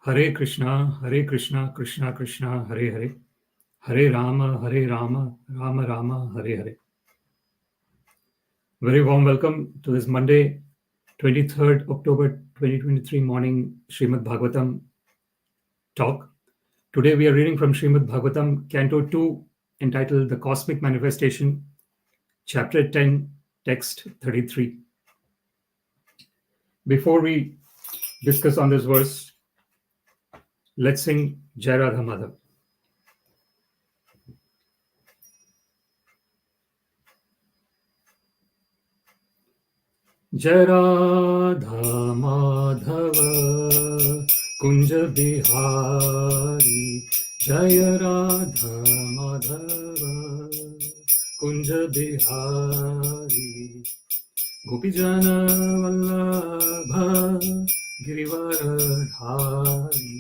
Hare Krishna, Krishna Krishna, Hare Hare, Hare Rama, Rama Rama, Hare Hare. Very warm welcome to this Monday, 23rd October 2023 morning Śrīmad-Bhāgavatam talk. Today we are reading from Śrīmad-Bhāgavatam, Canto 2, entitled The Cosmic Manifestation, Chapter 10, Text 33. Before we discuss on this verse, let's sing Jai Radha Madhav. Jai Radha Madhava Kunja Bihari, Jai Radha Madhava Kunja Bihari, Gopijana Vallabha Girivaradhari,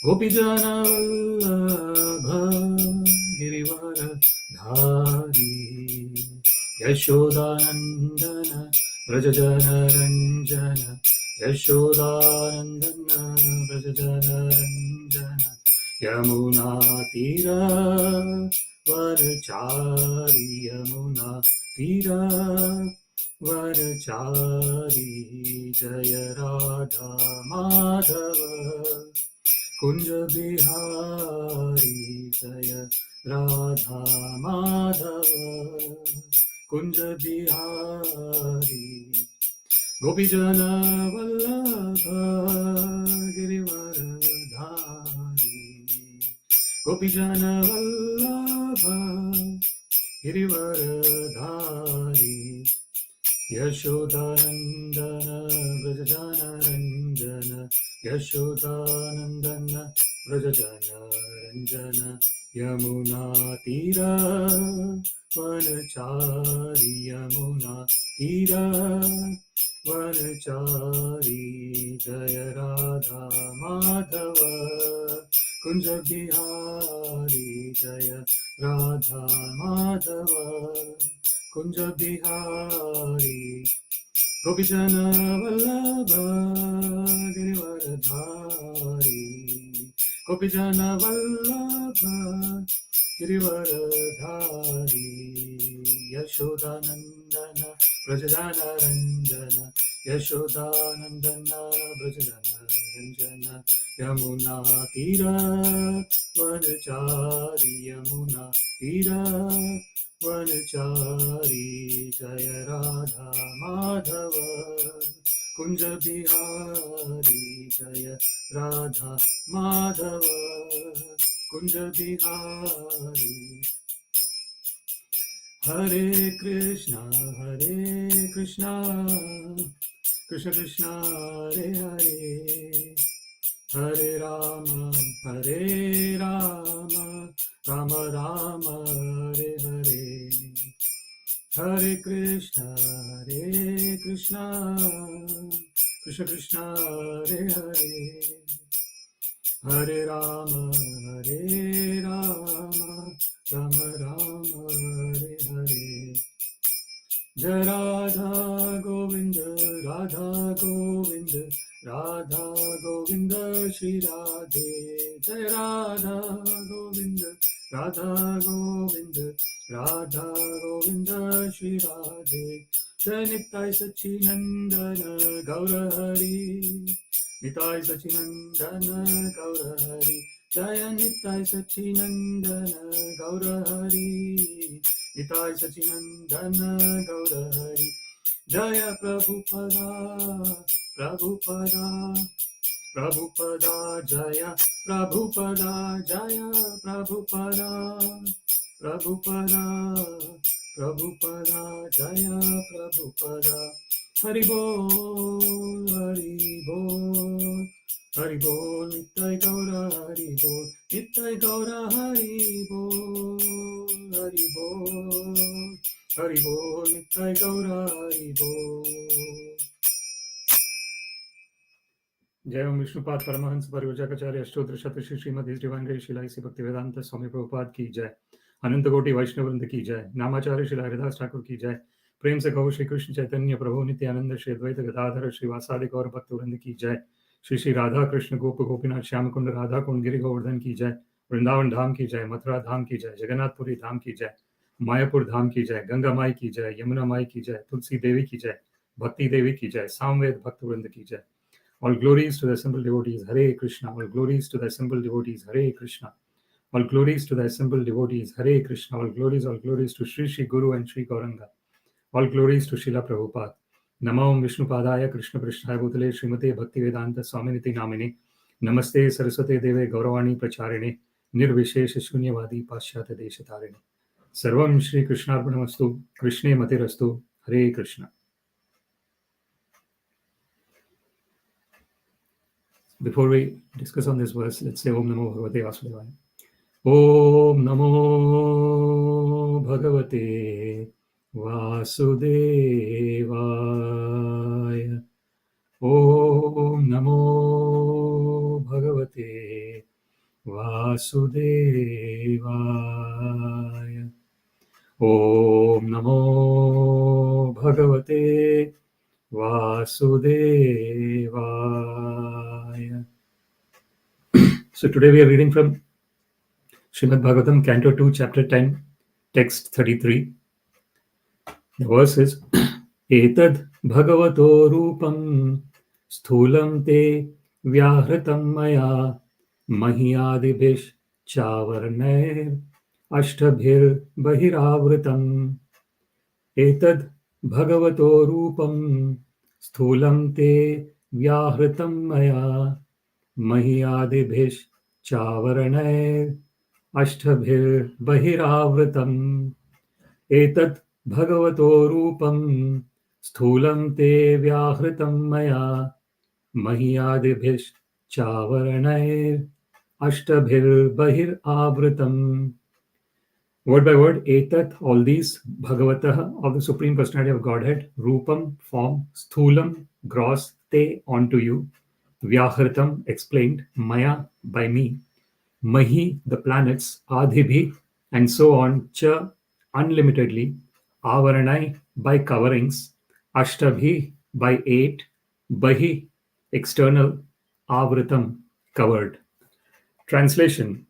Gopijana Vallabha Girivaradhari, Yashodanandana Vrajajana Ranjana, Yashodanandana Vrajajana Ranjana, Yamuna Tira Varachari, Yamuna Tira Varachari, Jaya Radha Madhava Kunja Bihari, Jaya Radha Madhava Kunja Bihari, Gopijana Vallabha Girivaradhari, Gopijana Vallabha Girivaradhari, Yashodanandana Vrajajana Ranjana, Yashodanandana Vrajajana Ranjana, Yamuna Tira Vanachari, Yamuna Tira Vanachari, Jaya Radha Madhava Kunja Bihari, Jaya Radha Madhava Kunja Bihari, Gopijana Vallabha Girivaradhari, Gopijana Vallabha Girivaradhari, Yashodanandana Vrajajana Ranjana, Yashodanandana Vrajajana Ranjana, Yamuna Tira Vanachari, Yamuna Tira Vanachari, Jaya Radha Madhava Kunja Bihari, Jaya Radha Madhava Kunja Bihari. Hare Krishna, Krishna Krishna, Hare Hare, Hare Rama, Rama Rama, Hare Hare, Hare Krishna, Krishna Krishna, Hare Hare, Hare Rama, Rama Rama, Hare Hare. Jai Radha Govinda, Radha Govinda, Radha Govinda, Shri Radhe. Jai Radha Govinda, Radha Govinda, Radha Govinda, Shri Radhe. Jai Nitai Sachinandana Gaura Hari, Nitai Sachinandana Gaura Hari, Jaya Nitai Sachinandana Gaura Hari, Nitai Sachinandana Gaura Hari, Jaya Prabhupada, Prabhupada, Prabhupada, Jaya Prabhupada, Jaya Prabhupada, Prabhupada, Prabhupada, Jaya Prabhupada. Hari Bol, Hari Bol, Hari Bol, Nitai Gaura Hari Bol, Nitai Gaura Hari Bol, Hari Bol, Hari Bol, Nitai Gaura Hari Bol. Jai Om Vishnupad Paramahansa Parivrajakacarya Ashtodra Shatashi Srimad His Divine Grace Shila Isi Bhaktivedanta Swami Prabhupada की जय, अनंत कोटि वैष्णव वृंद की जय, नामाचार्य श्री हरिदास ठाकुर की जय, प्रेम से कहो श्री कृष्ण चैतन्य प्रभु नित्यानंद श्री अद्वैत गदाधर श्रीवासादि गौर भक्त वृंद की जय, श्री श्री राधा कृष्ण गोप गोपीनाथ श्याम कुंड राधा कुंड गिरि गोवर्धन की जय, वृंदावन धाम की जय, मथुरा धाम की जय, जगन्नाथपुरी धाम की जय, मायापुर धाम की जय, गंगा माई की जय, यमुना माई की जय, तुलसी देवी की जय, भक्ति देवी की जय, सामवेद भक्त वृंद की जय. All glories to the assembled devotees, Hare Krishna. All glories to the assembled devotees, Hare Krishna. All glories to the assembled devotees, Hare Krishna. All glories to Sri Sri Guru and Sri Gauranga. All glories to Srila Prabhupada. Namo Vishnu Padaya Krishna Prishnaya Bhutale Srimate Bhaktivedanta Swaminiti Namine. Namaste Saraswate Deve Gauravani Pracharine. Nirvishesha Shunyavadi Paschata Deshatarine. Sarvam Shri Krishnarpanamastu. Krishne Matirastu. Hare Krishna. Before we discuss on this verse, let's say Om Namo Bhagavate Vasudevaya. Om Namo Bhagavate Vasudevaya. Om Namo Bhagavate Vasudevaya. Om Namo Bhagavate Vasudevaya. So today we are reading from Śrīmad-Bhāgavatam, Canto 2, Chapter 10, Text 33. The verse is etad bhagavato rūpaṁ sthūlaṁ te vyāhṛtaṁ mayā mahy-ādibhiś cāvaraṇair aṣṭabhir bahir āvṛtam. Etad bhagavato rūpaṁ sthūlaṁ te vyāhṛtaṁ mayā mahy-ādibhiś cāvaraṇair aṣṭabhir bahir āvṛtam. Etad bhagavato rūpaṁ sthūlaṁ te vyāhṛtaṁ mayā mahy-ādibhiś cāvaraṇair aṣṭabhir bahir āvṛtam. Word by word, etad, all these, bhagavata, of the Supreme Personality of Godhead, rūpaṁ, form, sthūlaṁ, gross, te, onto you, vyāhṛtaṁ, explained, maya, by me, mahi, the planets, ādibhi, and so on, cha, unlimitedly, āvṛtanai, by coverings, aṣṭabhir, by 8, bahi, external, āvṛtam, covered. Translation.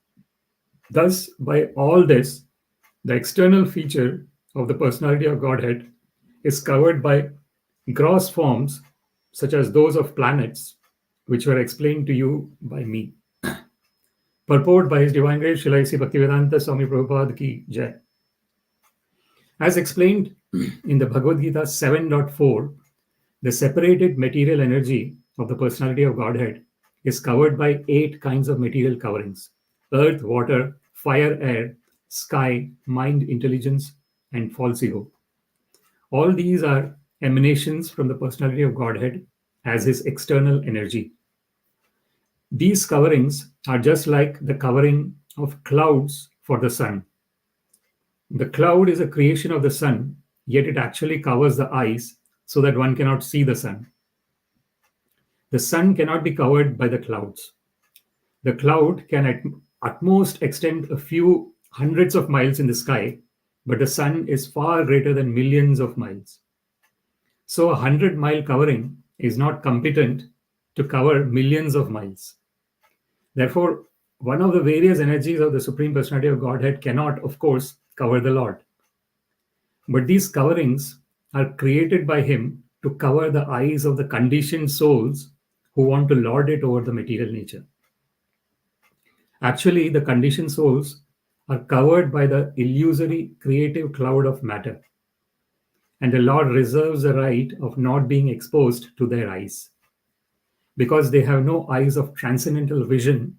Thus, by all this, the external feature of the Personality of Godhead is covered by gross forms such as those of planets, which were explained to you by me. Purport by His Divine Grace Srila A.C. Bhaktivedanta Swami Prabhupada ki Jai. As explained in the Bhagavad Gita 7.4, the separated material energy of the Personality of Godhead is covered by 8 kinds of material coverings: earth, water, fire, air, sky, mind, intelligence, and false ego. All these are emanations from the Personality of Godhead as His external energy. These coverings are just like the covering of clouds for the sun. The cloud is a creation of the sun, yet it actually covers the eyes so that one cannot see the sun. The sun cannot be covered by the clouds. The cloud can at most extend a few hundreds of miles in the sky, but the sun is far greater than millions of miles. So a 100-mile covering is not competent to cover millions of miles. Therefore, one of the various energies of the Supreme Personality of Godhead cannot, of course, cover the Lord. But these coverings are created by Him to cover the eyes of the conditioned souls who want to lord it over the material nature. Actually, the conditioned souls are covered by the illusory creative cloud of matter, and the Lord reserves the right of not being exposed to their eyes. Because they have no eyes of transcendental vision,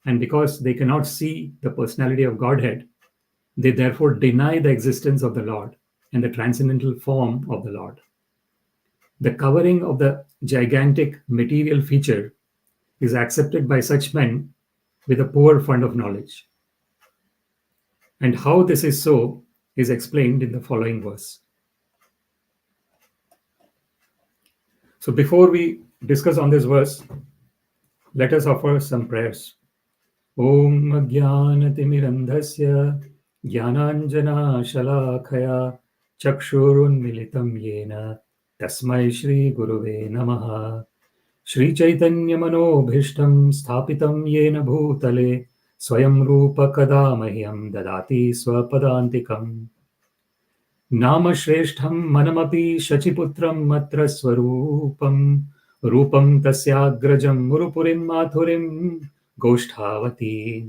and because they cannot see the Personality of Godhead, they therefore deny the existence of the Lord and the transcendental form of the Lord. The covering of the gigantic material feature is accepted by such men with a poor fund of knowledge. And how this is so is explained in the following verse. So before we discuss on this verse, let us offer some prayers. Om Ajnanatimirandhasya Jnananjana Shalakaya Chakshurunmilitam Yena Tasmai Shri Guruve Namaha. श्रीचैतन्यमनोभीष्टं स्थापितं येन भूतले स्वयं रूप कदा मह्यं ददाति स्वपदान्तिकम्। नाम श्रेष्ठं मनमपि शचिपुत्रं अत्र स्वरूपं रूपं तस्याग्रजं मुरुपुरीं माथुरीं गोष्ठावतीं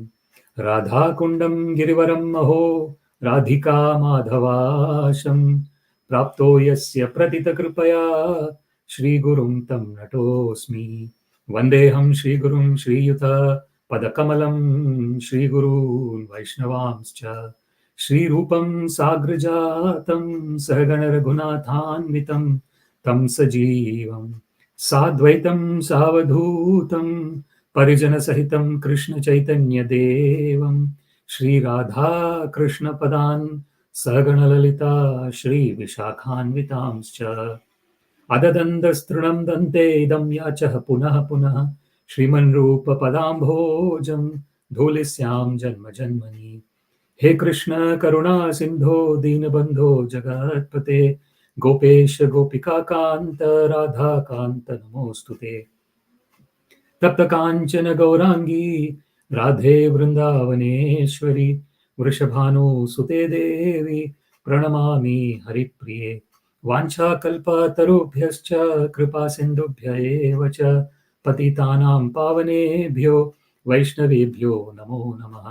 राधाकुण्डं गिरिवरं महो राधिका माधवाशं प्राप्तो यस्य प्रतितकृपया श्रीगुरुं तं नतोऽस्मि। वन्देऽहं श्रीगुरुं श्रीयुत पदकमलं श्रीगुरून् वैष्णवांश्च श्रीरूपं साग्रजातं सहगण रघुनाथान्वितं तं सजीवं साद्वैतं सावधूतं परिजनसहितं कृष्णचैतन्यदेवं श्रीराधा कृष्णपदान् सहगण ललिता श्रीविशाखान्वितांश्च अददन्तस्तृणं दन्ते इदं याचः पुनः पुनः श्रीमन्रूपपदाम्भोजं धूलिस्यां जन्म जन्मनि। हे कृष्ण करुणा सिंधो दीनबंधो जगत्पते गोपेश गोपिका कांत राधा कांत नमोस्तुते। तप्त कांचन गौरांगी राधे वृंदावनेश्वरी वृषभानुसुते देवी प्रणमामि हरिप्रिये। वाञ्छाकल्पतरुभ्यश्च कृपा सिन्धुभ्य एव च पतितानां पावनेभ्यो वैष्णवेभ्यो नमो नमः।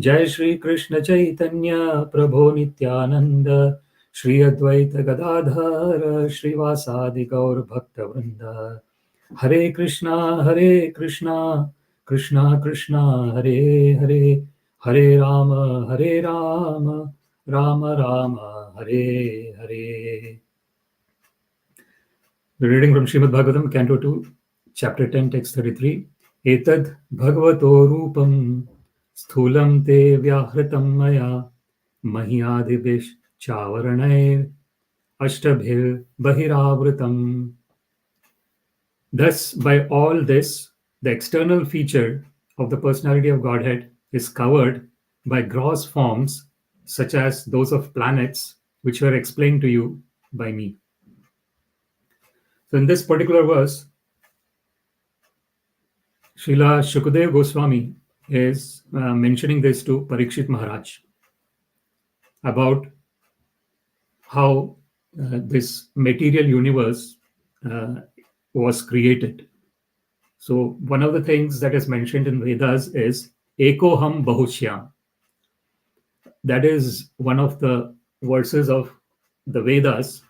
जय श्री कृष्ण चैतन्य प्रभो नित्यानंद श्री अद्वैत गदाधर श्रीवासादि गौर भक्त वृंद। हरे Krishna Krishna Krishna Hare Hare Hare Ram Ram Ram Hare Hare. Reading from Śrīmad-Bhāgavatam Canto 2 Chapter 10 Text 33 etad bhagavato rūpaṁ sthūlaṁ te vyāhṛtaṁ mayā mahy-ādibhiś cāvaraṇair aṣṭabhir bahir āvṛtam. Thus, by all this, the external feature of the personality of Godhead is covered by gross forms such as those of planets, which were explained to you by me. So in this particular verse, Srila Shukadeva Goswami is mentioning this to Parikshit Maharaj about how this material universe was created. So one of the things that is mentioned in Vedas is Ekoham Bahushyam. That is one of the verses of the Vedas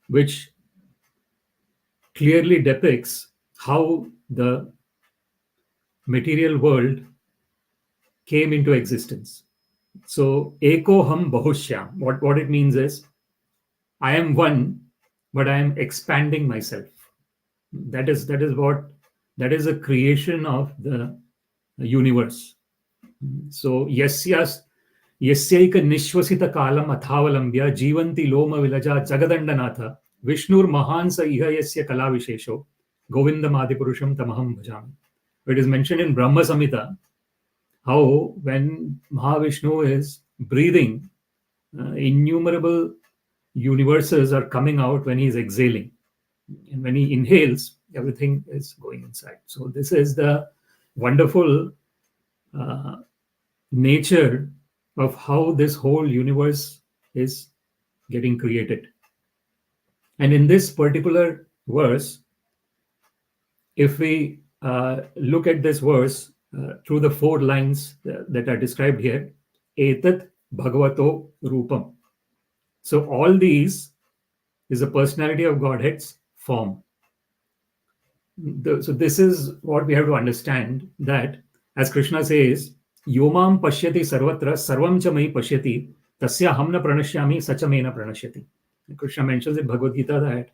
which clearly depicts how the material world came into existence. So Ekoham Bahushyam, what it means is I am one, but I am expanding myself. That is a creation of the universe. So yasyaika nishwasita kalam athavalambya jivanti loma vilaja jagadandanatha vishnur mahansa iha yasya kala vishesho govindam adipurusham tamaham bhajami. It is mentioned in Brahma Samhita how when Mahavishnu is breathing, innumerable universes are coming out when he is exhaling. And when he inhales, everything is going inside. So this is the wonderful nature of how this whole universe is getting created. And in this particular verse, if we look at this verse through the 4 lines that are described here, etad bhagavato rūpaṁ. So all these is the personality of Godhead's form. So this is what we have to understand, that as Krishna says, Yomam pashyati sarvatra sarvam cha mahi pashyati tasya hamna pranashyami sacha mena pranashyati. Krishna mentions in Bhagavad Gita that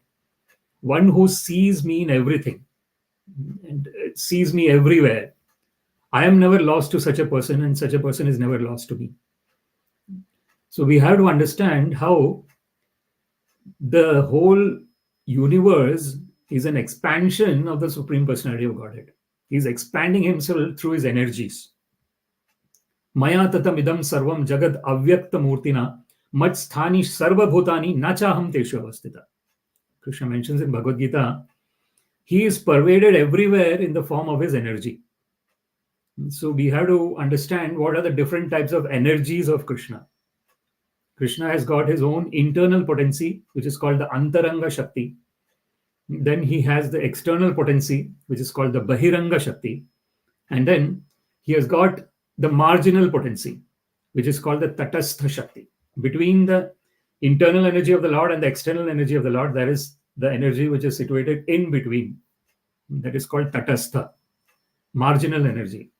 one who sees me in everything and sees me everywhere, I am never lost to such a person and such a person is never lost to me. So we have to understand how the whole universe is an expansion of the Supreme Personality of Godhead. He's expanding himself through his energies. Maya tatam idam sarvam jagad avyakta murtina mat sthani sarva bhutani nachaham teshu avastita. Krishna mentions in Bhagavad Gita he is pervaded everywhere in the form of his energy. So we have to understand what are the different types of energies of Krishna. Krishna has got his own internal potency, which is called the Antaranga Shakti. Then he has the external potency, which is called the Bahiranga Shakti. And then he has got the marginal potency, which is called the Tatastha Shakti. Between the internal energy of the Lord and the external energy of the Lord, there is the energy which is situated in between. That is called Tatastha, marginal energy.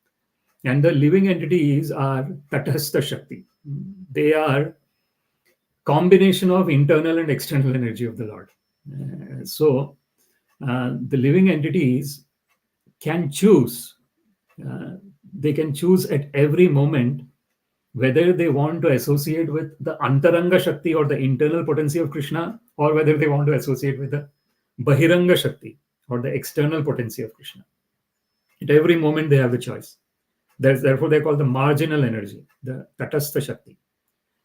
And the living entities are Tatastha Shakti. They are combination of internal and external energy of the Lord. So the living entities can choose. They can choose at every moment whether they want to associate with the Antaranga Shakti or the internal potency of Krishna, or whether they want to associate with the Bahiranga Shakti or the external potency of Krishna. At every moment they have the choice. Therefore they call the marginal energy, the Tatastha Shakti.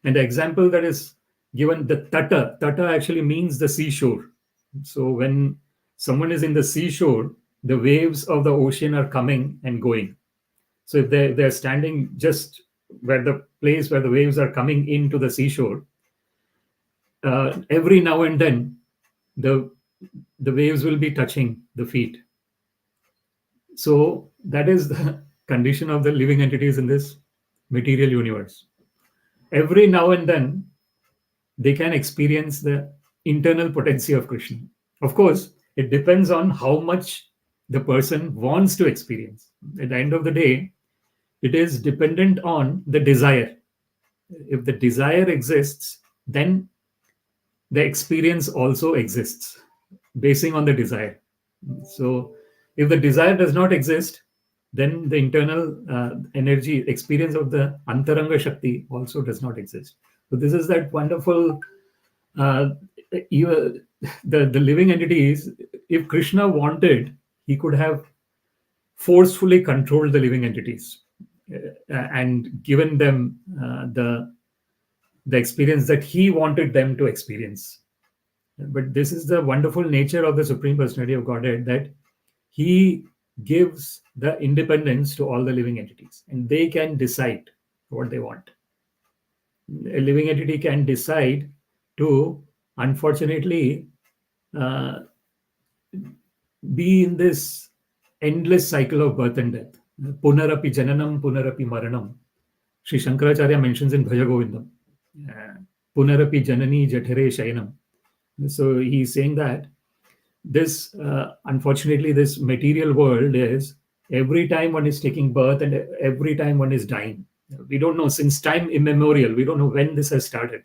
And the example that is given, the Tata actually means the seashore. So when someone is in the seashore, the waves of the ocean are coming and going. So if they're standing just where the place where the waves are coming into the seashore, every now and then the waves will be touching the feet. So that is the condition of the living entities in this material universe. Every now and then they can experience the internal potency of Krishna. Of course, it depends on how much the person wants to experience. At the end of the day, it is dependent on the desire. If the desire exists, then the experience also exists, basing on the desire. So if the desire does not exist, then the internal energy experience of the Antaranga Shakti also does not exist. So this is that wonderful, the living entities, if Krishna wanted, he could have forcefully controlled the living entities and given them the experience that he wanted them to experience. But this is the wonderful nature of the Supreme Personality of Godhead, that he gives the independence to all the living entities, and they can decide what they want. A living entity can decide to, unfortunately, be in this endless cycle of birth and death. Punarapi jananam, punarapi maranam. Sri Shankaracharya mentions in Bhaja Govindam. Punarapi janani jathare shayanam. So he's saying that this, unfortunately, this material world is every time one is taking birth and every time one is dying. We don't know, since time immemorial, we don't know when this has started.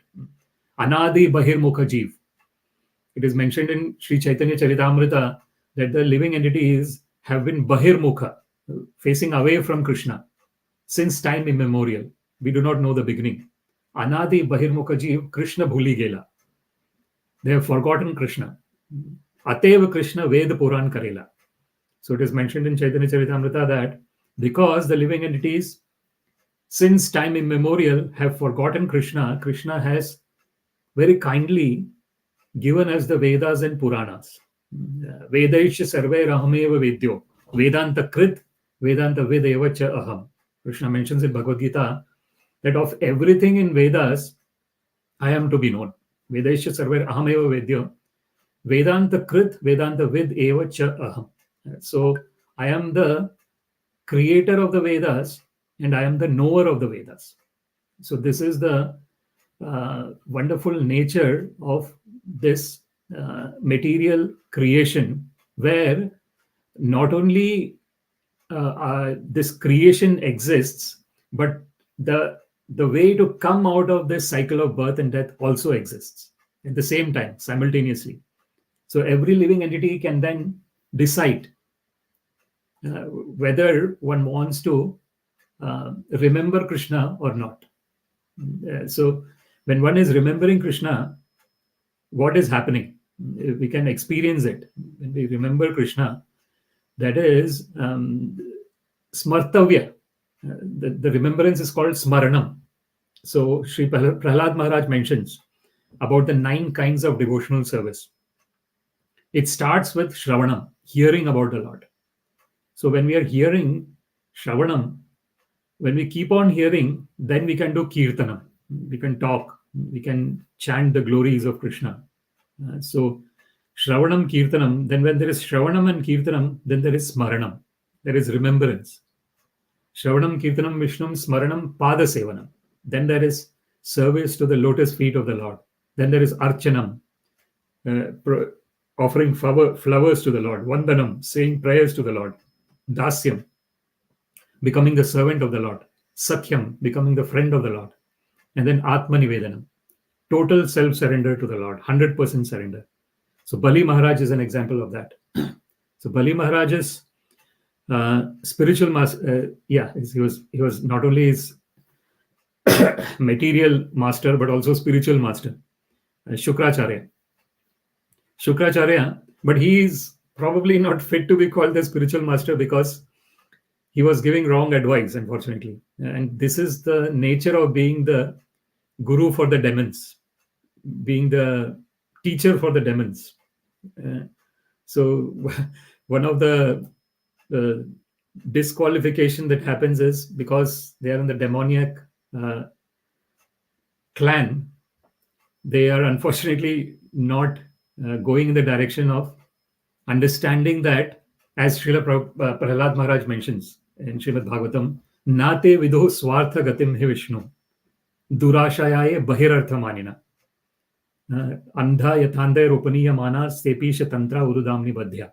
Anadi bahir mukha jeev. It is mentioned in Sri Chaitanya Charitamrita that the living entities have been bahir mukha, facing away from Krishna, since time immemorial. We do not know the beginning. Anadi bahir mukha jeev Krishna bhuli gela. They have forgotten Krishna. Atev Krishna Ved Puran Karela. So it is mentioned in Chaitanya Charitamrita that because the living entities, since time immemorial, have forgotten Krishna, Krishna has very kindly given us the Vedas and Puranas. Vedaisha sarve rahameva vedyo. Vedanta krit, Vedanta vedeva cha aham. Krishna mentions in Bhagavad Gita that of everything in Vedas, I am to be known. Vedaisha sarve ahameva vedyo. Vedanta krit, Vedanta vid eva cha aham. So I am the creator of the Vedas and I am the knower of the Vedas. So this is the wonderful nature of this material creation, where not only this creation exists, but the way to come out of this cycle of birth and death also exists at the same time, simultaneously. So every living entity can then decide whether one wants to remember Krishna or not. So when one is remembering Krishna, what is happening? We can experience it. When we remember Krishna, that is smartavya. The remembrance is called smaranam. So Sri Prahlad Maharaj mentions about the 9 kinds of devotional service. It starts with Shravanam. hearing about the Lord. So when we are hearing Shravanam, when we keep on hearing, then we can do Kirtanam. We can talk. We can chant the glories of Krishna. So Shravanam, Kirtanam. Then when there is Shravanam and Kirtanam, then there is Smaranam. There is remembrance. Shravanam, Kirtanam, Vishnum, Smaranam, Pada Sevanam. Then there is service to the lotus feet of the Lord. Then there is Archanam, offering flowers to the Lord. Vandanam, saying prayers to the Lord. Dasyam, becoming the servant of the Lord. Sakhyam, becoming the friend of the Lord. And then Atmanivedanam, total self-surrender to the Lord, 100% surrender. So Bali Maharaj is an example of that. So Bali Maharaj's spiritual master, he was not only his material master, but also spiritual master. Shukracharya, but he is probably not fit to be called the spiritual master because he was giving wrong advice, unfortunately. And this is the nature of being the guru for the demons, being the teacher for the demons. So one of the disqualification that happens is because they are in the demoniac clan, they are unfortunately not going in the direction of understanding that, as Srila Prahlad Maharaj mentions in Śrīmad-Bhāgavatam, Nate vidho swartha gatim he Vishnu, durashayaye bahir andha yathandaya rūpaṁ mana sepisha tantra urudamni badhya.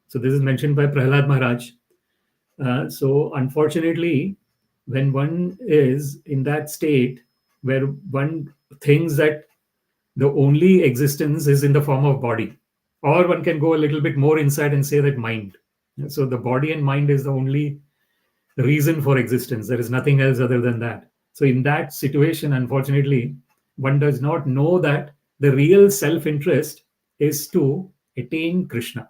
So this is mentioned by Prahlad Maharaj. So unfortunately, when one is in that state where one thinks that the only existence is in the form of body, or one can go a little bit more inside and say that mind. So the body and mind is the only reason for existence. There is nothing else other than that. So in that situation, unfortunately, one does not know that the real self-interest is to attain Krishna.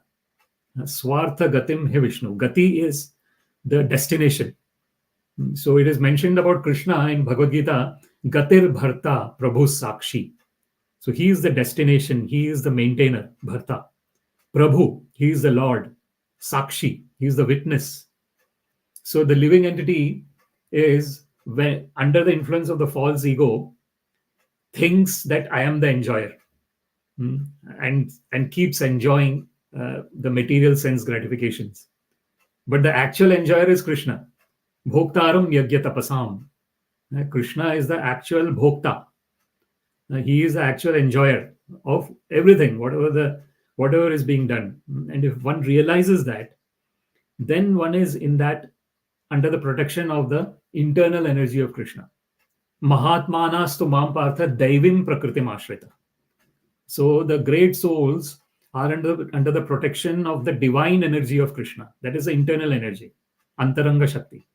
Swartha gatim he Vishnu. Gati is the destination. So it is mentioned about Krishna in Bhagavad Gita, Gatir Bharta Prabhu Sakshi. So he is the destination, he is the maintainer, Bharta. Prabhu, he is the Lord. Sakshi, he is the witness. So the living entity is, when under the influence of the false ego, thinks that I am the enjoyer, and keeps enjoying the material sense gratifications. But the actual enjoyer is Krishna. Bhoktaram yajna tapasam. Krishna is the actual bhokta. He is the actual enjoyer of everything, whatever is being done. And if one realizes that, then one is in that under the protection of the internal energy of Krishna. Mahatmanastu mam partha daivim prakritim ashrita. So the great souls are under the protection of the divine energy of Krishna. That is the internal energy, antaranga shakti.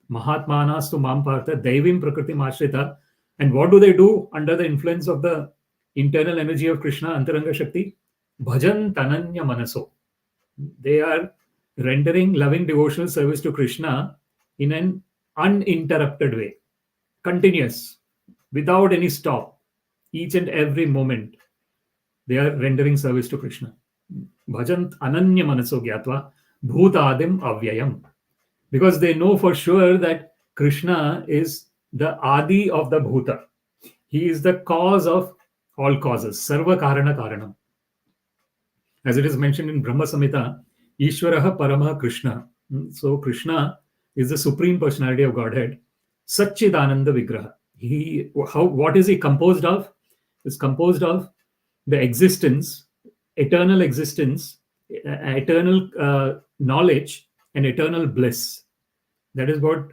Mahatmanastu mam partha daivim prakritim ashrita. And what do they do under the influence of the internal energy of Krishna, antaranga shakti? Bhajan tananya manaso. They are rendering loving devotional service to Krishna in an uninterrupted way, continuous, without any stop. Each and every moment, they are rendering service to Krishna. Bhajant ananya manaso gyatva bhutadim avyayam. Because they know for sure that Krishna is the adi of the bhuta. He is the cause of all causes. Sarva karana karanam. As it is mentioned in Brahma Samhita, Ishvaraha Paramaha Krishna. So Krishna is the Supreme Personality of Godhead. Satchidananda Vigraha. What is he composed of? It's composed of the existence, eternal knowledge, and eternal bliss. That is what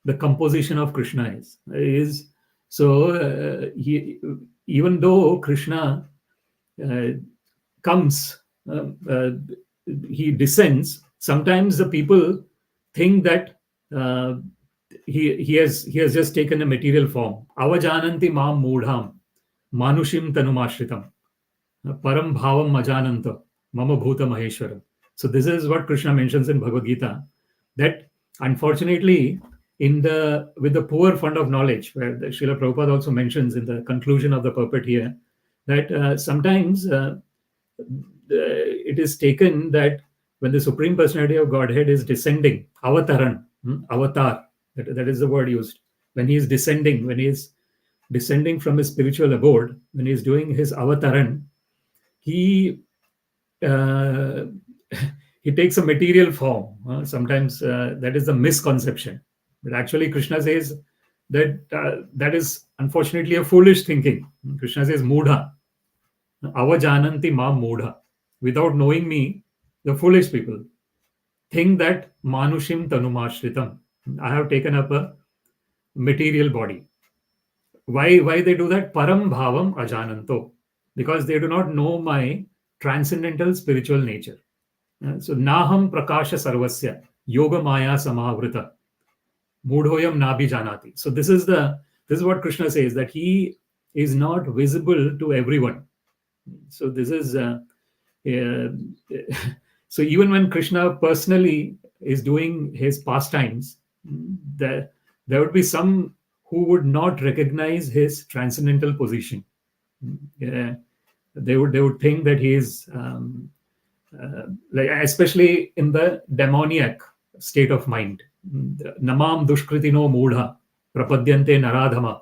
the composition of Krishna is. So even though Krishna comes, he descends, sometimes the people think that he has just taken a material form. Avajananti mam mudham manushim tanumashritam param bhavam ajananta mama bhuta maheshwaram. So this is what Krishna mentions in Bhagavad Gita, that unfortunately with the poor fund of knowledge, where the Srila Prabhupada also mentions in the conclusion of the purport here, that sometimes it is taken that when the Supreme Personality of Godhead is descending, avataran, avatar, that is the word used. When he is descending, when he is descending from his spiritual abode, when he is doing his avataran, he he takes a material form. Sometimes that is the misconception. But actually, Krishna says that that is unfortunately a foolish thinking. Krishna says, Mudha, avajananti ma mudha. Without knowing me, the foolish people think that manushim tanumashritam. I have taken up a material body. Why they do that? Param bhavam ajananto. Because they do not know my transcendental spiritual nature. So naham prakasha sarvasya yoga maya samavrita mudhoyam nabi janati. So this is what Krishna says, that he is not visible to everyone. So this is so even when Krishna personally is doing his pastimes, there would be some who would not recognize his transcendental position. They would think that he is like, especially in the demoniac state of mind. Namam dushkritino mudha prapadyante naradhama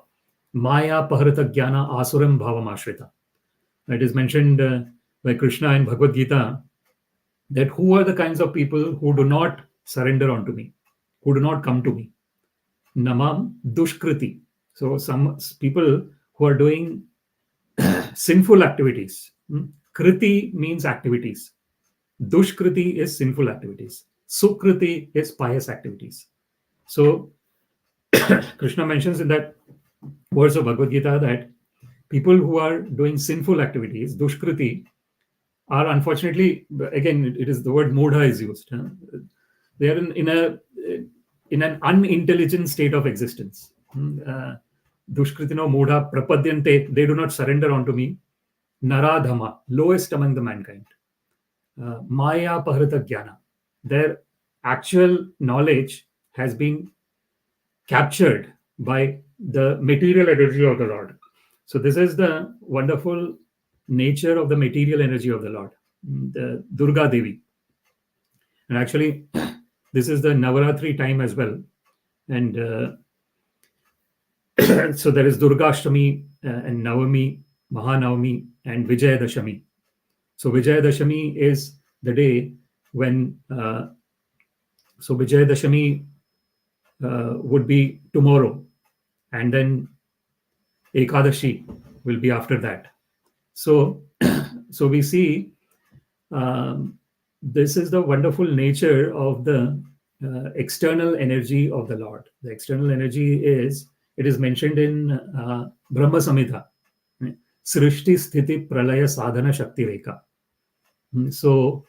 maya pahrata jnana asuram bhavam ashrita. It is mentioned by Krishna in Bhagavad Gita that who are the kinds of people who do not surrender unto me, who do not come to me. Namam dushkriti. So some people who are doing sinful activities. Kriti means activities. Dushkriti is sinful activities. Sukriti is pious activities. So Krishna mentions in that verse of Bhagavad Gita that people who are doing sinful activities, dushkriti, are unfortunately, again, it is the word mudha is used. They are in an unintelligent state of existence. Dushkritino mudha prapadyante, they do not surrender unto me. Naradhama, lowest among the mankind. Maya pahrata jnana, their actual knowledge has been captured by the material energy of the Lord. So this is the wonderful nature of the material energy of the Lord, the Durga Devi. And actually, this is the Navaratri time as well. And so there is Durga Ashtami and Navami, Mahanavami, and Vijayadashami. So Vijayadashami is the day when, so Vijayadashami would be tomorrow, and then Ekadashi will be after that. So we see this is the wonderful nature of the external energy of the Lord. The external energy it is mentioned in Brahma Samhita, Srishti Sthiti Pralaya Sadhana Shakti Rekha. So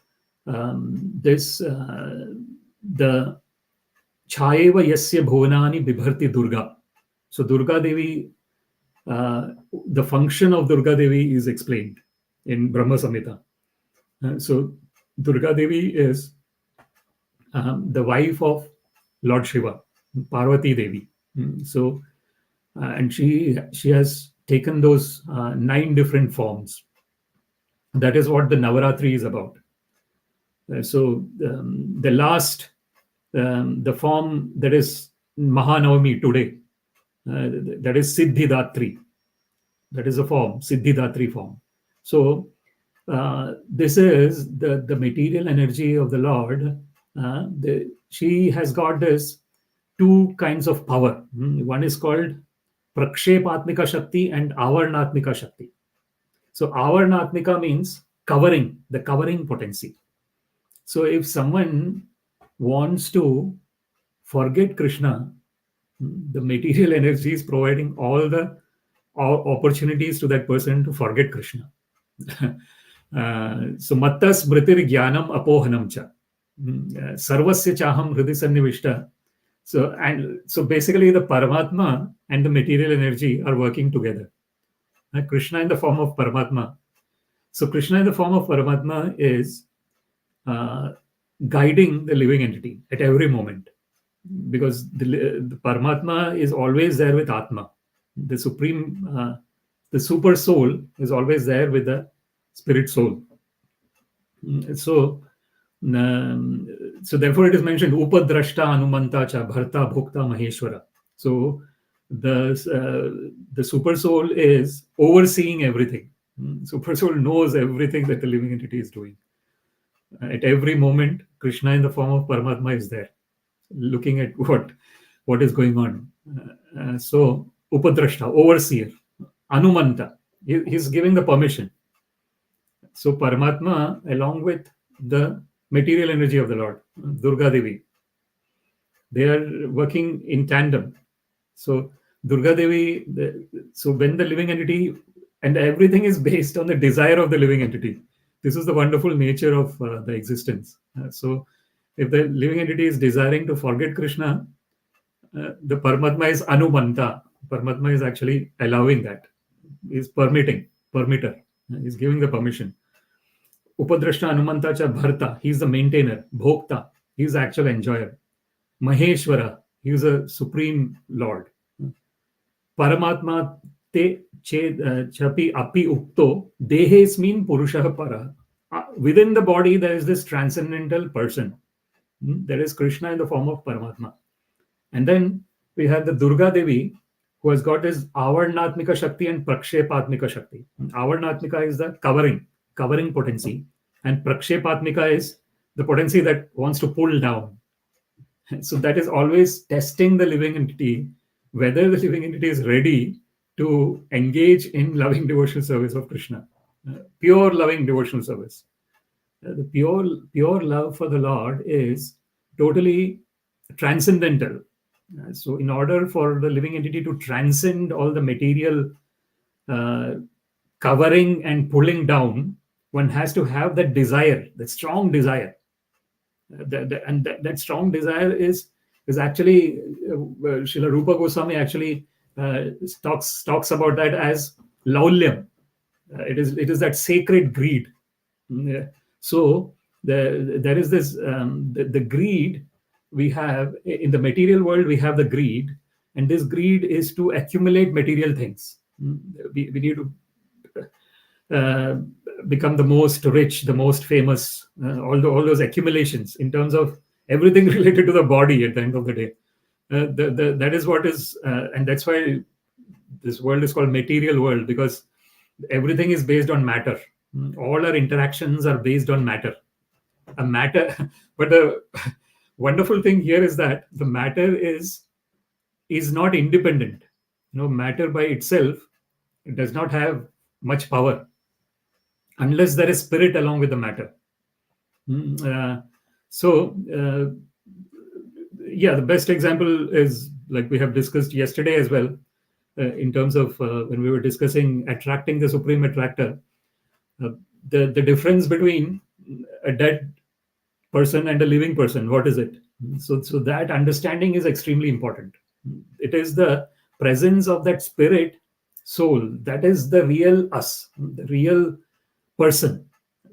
this the Chayeva Yasya Bhuvanani Bibharti Durga. So Durga Devi, the function of Durga Devi is explained in Brahma Samhita. So Durga Devi is the wife of Lord Shiva, Parvati Devi. So and she has taken those 9 different forms. That is what the Navaratri is about. So the last, the form that is Mahanavami today, that is Siddhidatri. That is a form, Siddhidatri form. So this is the material energy of the Lord. She has got this 2 kinds of power. One is called Prakshepatmika Shakti and Avarnatmika Shakti. So Avarnatmika means covering, the covering potency. So if someone wants to forget Krishna, the material energy is providing all the opportunities to that person to forget Krishna. So matta smritir jnanam apohanam cha sarvasya chaham hridi sannivishta. So basically the Paramatma and the material energy are working together. Krishna in the form of Paramatma. So Krishna in the form of Paramatma is guiding the living entity at every moment, because the Paramatma is always there with Atma. The supreme, the super soul is always there with the spirit soul. So So therefore it is mentioned upadrashta anumanta cha bharta bhokta maheshwara. So the super soul is overseeing everything. Super soul knows everything that the living entity is doing. At every moment, Krishna in the form of Paramatma is there, looking at what is going on. So upadrashta, overseer, anumanta, he's giving the permission. So Paramatma, along with the material energy of the Lord, Durga Devi, they are working in tandem. So Durga Devi, so when the living entity, and everything is based on the desire of the living entity. This is the wonderful nature of the existence. So if the living entity is desiring to forget Krishna, the Paramatma is Anumanta. Paramatma is actually allowing that. Is permitter. He's giving the permission. Upadrashta Anumanta cha Bharta, he's the maintainer. Bhokta, he's the actual enjoyer. Maheshwara, he is a supreme Lord. Paramatma te chapi api ukto dehesmin purushah para. Within the body, there is this transcendental person. There is Krishna in the form of Paramatma. And then we have the Durga Devi, who has got his āvṛtātmika Shakti and prakshepātmika Shakti. āvṛtātmika is the covering potency, and prakshepātmika is the potency that wants to pull down. So that is always testing the living entity, whether the living entity is ready to engage in loving devotional service of Krishna, pure loving devotional service. The pure love for the Lord is totally transcendental. So in order for the living entity to transcend all the material covering and pulling down, one has to have that desire, that strong desire. That strong desire is actually Srila Rupa Goswami actually talks about that as laulyam. It is that sacred greed. So there is this the greed we have in the material world. We have the greed, and this greed is to accumulate material things. We need to become the most rich, the most famous, all those accumulations in terms of everything related to the body at the end of the day. That is what is, and that's why this world is called material world, because everything is based on matter. All our interactions are based on matter. But the wonderful thing here is that the matter is not independent. Matter by itself, it does not have much power unless there is spirit along with the matter. The best example is, like we have discussed yesterday as well, in terms of when we were discussing attracting the supreme attractor, the difference between a dead person and a living person, what is it? So that understanding is extremely important. It is the presence of that spirit soul that is the real us, the real person.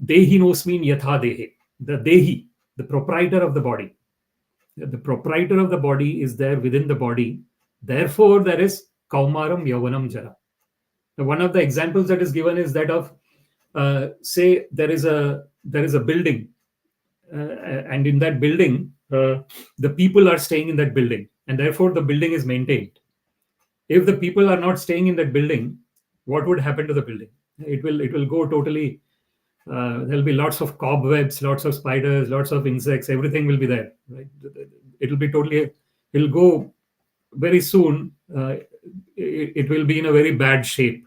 Dehi nosmin yatha dehe. The dehi, the proprietor of the body. The proprietor of the body is there within the body. Therefore, there is kaumaram yavanam jara. Now, one of the examples that is given is that of, say, there is a building, and in that building, the people are staying in that building, and therefore the building is maintained. If the people are not staying in that building, what would happen to the building? It will go totally. There'll be lots of cobwebs, lots of spiders, lots of insects. Everything will be there. Right? It'll be totally. It'll go very soon. It will be in a very bad shape.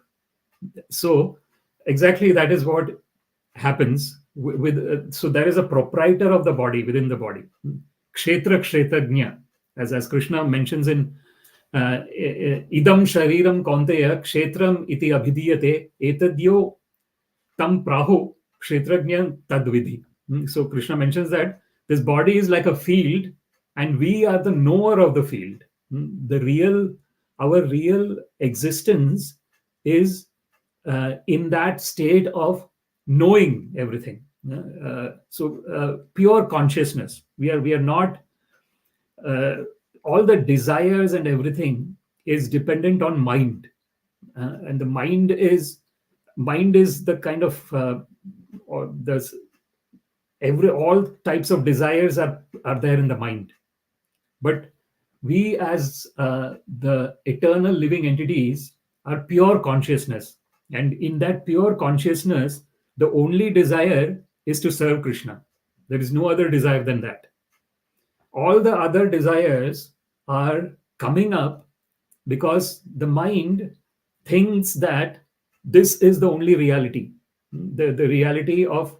So exactly that is what happens with. So there is a proprietor of the body within the body. Kshetra kshetrajna, as Krishna mentions in idam shariram kaunteya kshetram iti abhidiyate etadyo tam praho kshetrajna tadvidhi. So Krishna mentions that this body is like a field, and we are the knower of the field. Our real existence is in that state of knowing everything. Pure consciousness. We are not. All the desires and everything is dependent on mind, and the mind is the kind of or all types of desires are there in the mind. But we as the eternal living entities are pure consciousness. And in that pure consciousness, the only desire is to serve Krishna. There is no other desire than that. All the other desires are coming up because the mind thinks that this is the only reality, the reality of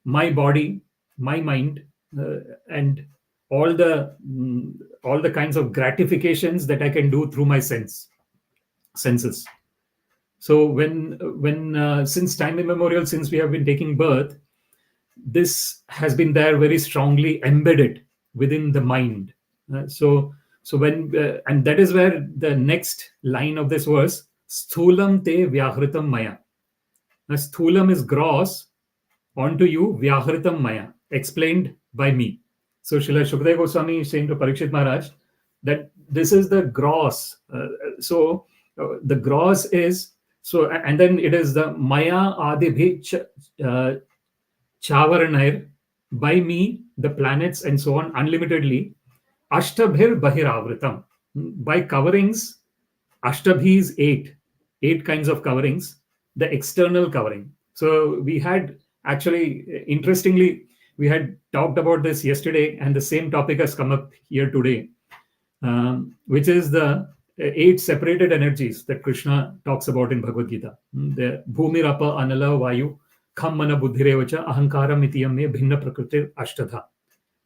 my body, my mind, and all the kinds of gratifications that I can do through my senses. So when since time immemorial, since we have been taking birth, this has been there very strongly embedded within the mind. So when and that is where the next line of this verse, sthūlaṁ te vyāhṛtaṁ mayā. Now, sthūlaṁ is gross, onto you, vyāhṛtaṁ mayā, explained by me. So Srila Shukadeva Goswami is saying to Parikshit Maharaj that this is the gross. The gross is, so, and then it is the mahy-ādibhiś cāvaraṇair, by me, the planets and so on, unlimitedly, aṣṭabhir bahir āvṛtam, by coverings. Aṣṭabhi is eight kinds of coverings, the external covering. So we had actually, interestingly, we had talked about this yesterday, and the same topic has come up here today, which is the 8 separated energies that Krishna talks about in Bhagavad Gita. The bhumi, rapa, anala, vayu, kham, mana, buddhirevacha, ahankara, mitiyam me, bhinna prakritir, ashtadha.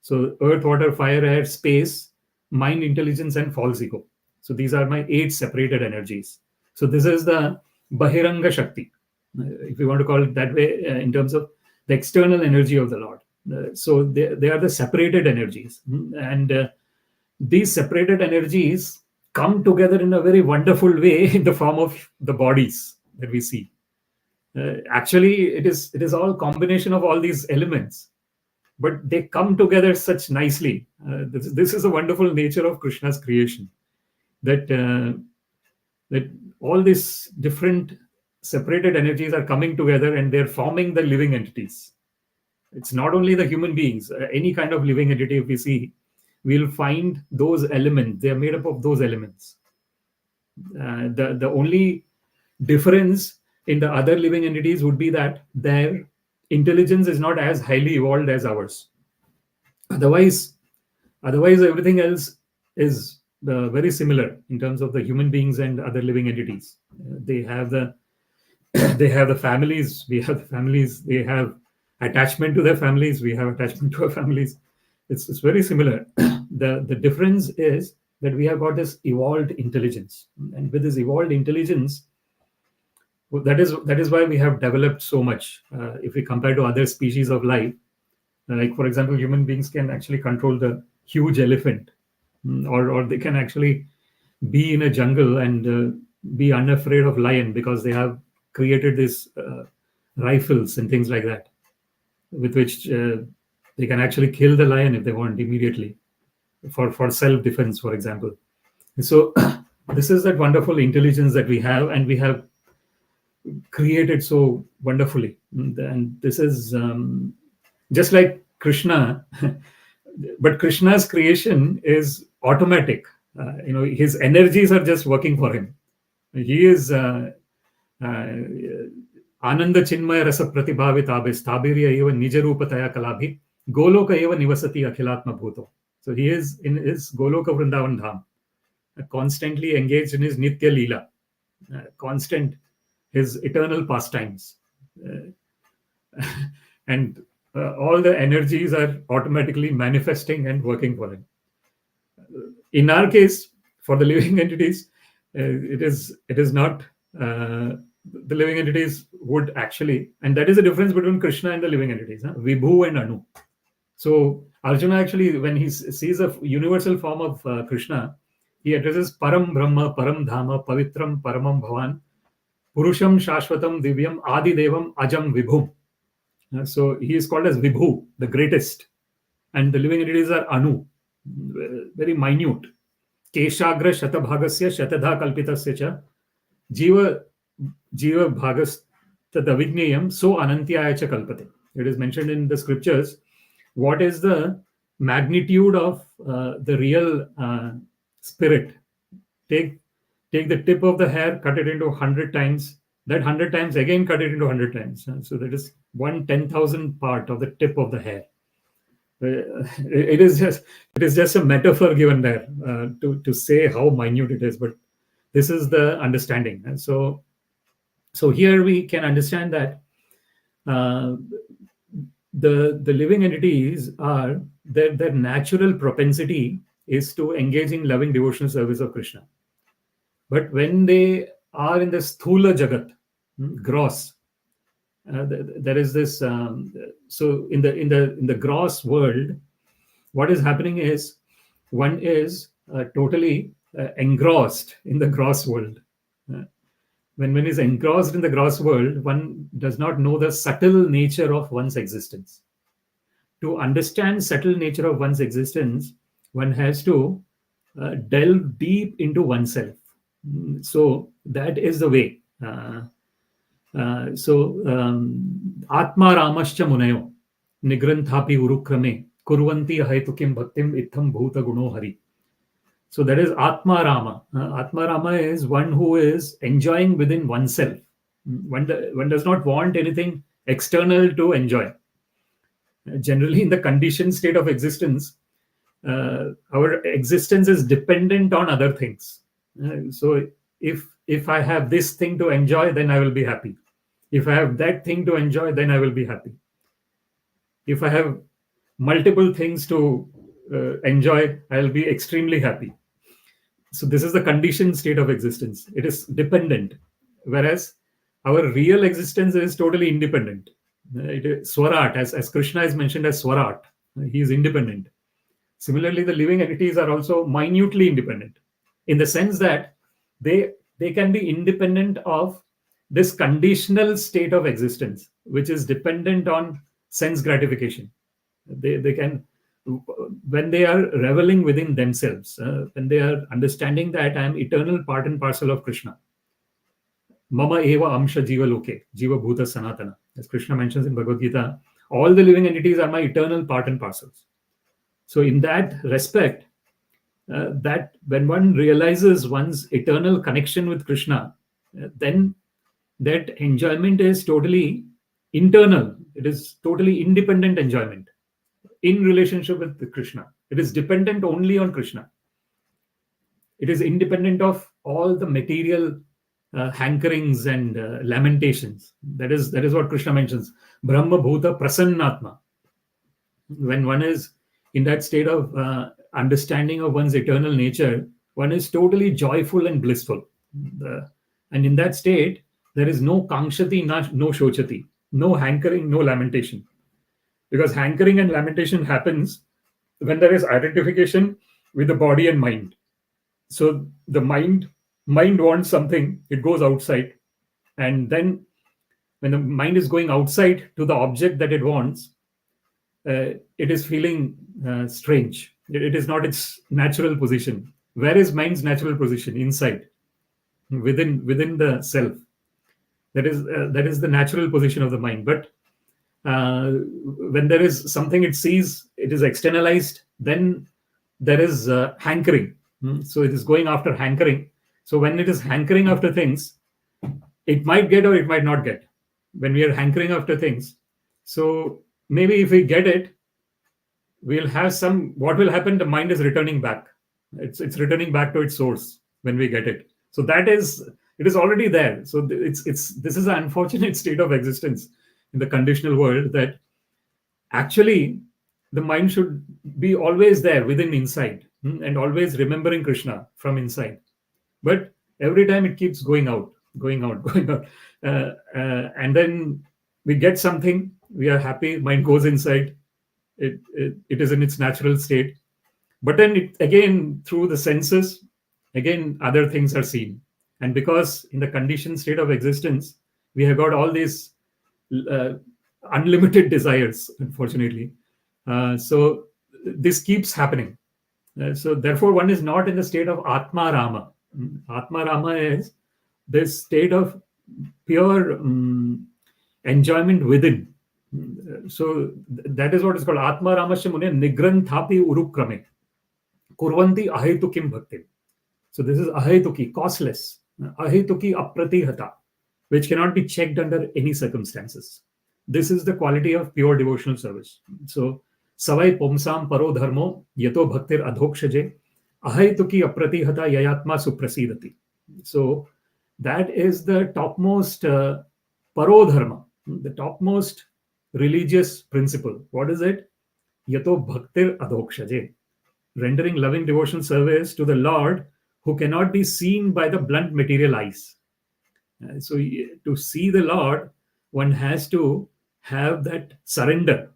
So earth, water, fire, air, space, mind, intelligence, and false ego. So these are my 8 separated energies. So this is the bahiranga shakti, if you want to call it that way, in terms of the external energy of the Lord. So they are the separated energies. And these separated energies come together in a very wonderful way in the form of the bodies that we see. Actually, it is all combination of all these elements, but they come together such nicely. This is a wonderful nature of Krishna's creation, that all these different separated energies are coming together and they're forming the living entities. It's not only the human beings, any kind of living entity, if we see, we'll find those elements. They are made up of those elements. The only difference in the other living entities would be that their intelligence is not as highly evolved as ours. Otherwise everything else is very similar in terms of the human beings and other living entities. They have the families. We have the families. They have attachment to their families. We have attachment to our families. It's very similar. The difference is that we have got this evolved intelligence, and with this evolved intelligence, that is why we have developed so much. If we compare to other species of life, like for example, human beings can actually control the huge elephant, or they can actually be in a jungle and be unafraid of lion because they have created these rifles and things like that, with which they can actually kill the lion if they want immediately for self-defense, for example. So this is that wonderful intelligence that we have, and we have created so wonderfully. And this is just like Krishna, but Krishna's creation is automatic. His energies are just working for him. He is Ananda Chinmaya Rasa Pratibhavit aṣṭabhir eva nija rūpataya kalabhi goloka eva nivasati akhilatma bhuto. So he is in his Goloka Vrindavan Dham, constantly engaged in his Nitya Leela, constant, his eternal pastimes. And all the energies are automatically manifesting and working for him. In our case, for the living entities, it is not. The living entities would actually, and that is the difference between Krishna and the living entities, Vibhu and Anu. So Arjuna actually, when he sees a universal form of Krishna, he addresses Param Brahma, Param Dhama, Pavitram, Paramam Bhavan, Purusham, Shashvatam, Divyam, Adi Devam, Ajam, Vibhum. So he is called as Vibhu, the greatest. And the living entities are Anu, very minute. Keshagra Shatabhagasya Shatadha Kalpitasya Cha Jiva Bhagas Tadavijneyam So Anantyaya Cha Kalpate. It is mentioned in the scriptures what is the magnitude of the real spirit. Take the tip of the hair, cut it into 100 times. That 100 times again, cut it into 100 times. So that is 1/10,000th part of the tip of the hair. It is just a metaphor given there to say how minute it is, but this is the understanding. And so here we can understand that the living entities are their natural propensity is to engage in loving devotional service of Krishna. But when they are in the sthūla jagat, gross, there is this. So in the gross world, what is happening is one is totally engrossed in the gross world. When one is engrossed in the gross world, one does not know the subtle nature of one's existence. To understand subtle nature of one's existence, one has to delve deep into oneself. So that is the way. Atma ramascha munayo nigranthapi urukrame kurvanti haitukim bhaktim itham bhuta guno hari. So that is Atma Rama. Atma Rama is one who is enjoying within oneself. One does not want anything external to enjoy. Generally, in the conditioned state of existence, our existence is dependent on other things. So if I have this thing to enjoy, then I will be happy. If I have that thing to enjoy, then I will be happy. If I have multiple things to enjoy, I will be extremely happy. So this is the conditioned state of existence. It is dependent, whereas our real existence is totally independent. It is Swarat, as Krishna is mentioned as Swarat. He is independent. Similarly, the living entities are also minutely independent, in the sense that they can be independent of this conditional state of existence, which is dependent on sense gratification. They can, when they are reveling within themselves, when they are understanding that I am eternal part and parcel of Krishna. Mama eva amsha jiva loke, jiva bhuta sanatana. As Krishna mentions in Bhagavad Gita, all the living entities are my eternal part and parcels. So in that respect, that when one realizes one's eternal connection with Krishna, then that enjoyment is totally internal. It is totally independent enjoyment in relationship with Krishna. It is dependent only on Krishna. It is independent of all the material hankerings and lamentations. That is what Krishna mentions. Brahma bhuta prasannatma. When one is in that state of understanding of one's eternal nature, one is totally joyful and blissful. And in that state, there is no kankshati, no shochati, no hankering, no lamentation. Because hankering and lamentation happens when there is identification with the body and mind. So the mind wants something, it goes outside. And then when the mind is going outside to the object that it wants, it is feeling strange. It is not its natural position. Where is mind's natural position? Inside, within the self. That is the natural position of the mind. But when there is something it sees, it is externalized, then there is hankering. So it is going after hankering. So when it is hankering after things, it might get or it might not get. When we are hankering after things, so maybe if we get it, we'll have some. What will happen? The mind is returning back. It's returning back to its source when we get it. So it is already there. So this is an unfortunate state of existence in the conditional world, that actually the mind should be always there within inside and always remembering Krishna from inside. But every time it keeps going out. And then we get something, we are happy, mind goes inside. It is in its natural state. But then again, through the senses, again, other things are seen. And because in the conditioned state of existence, we have got all these unlimited desires, unfortunately. So this keeps happening. So therefore, one is not in the state of Atma Rama. Atma Rama is this state of pure enjoyment within. So that is what is called Atma Ramasya Mune Nigranthapi Urukrame Kurvanti Ahetukim Bhakti. So this is Ahetuki, costless, Ahetuki Apratihata, which cannot be checked under any circumstances. This is the quality of pure devotional service. So Savai Pomsam Paro Dharmo Yato Bhaktir Adhokshaje Ahetuki Apratihata Yayatma Suprasidati. So that is the topmost Parodharma, the topmost religious principle. What is it? Yato Bhaktir Adhokshaje. Rendering loving devotional service to the Lord who cannot be seen by the blunt material eyes. So to see the Lord, one has to have that surrender.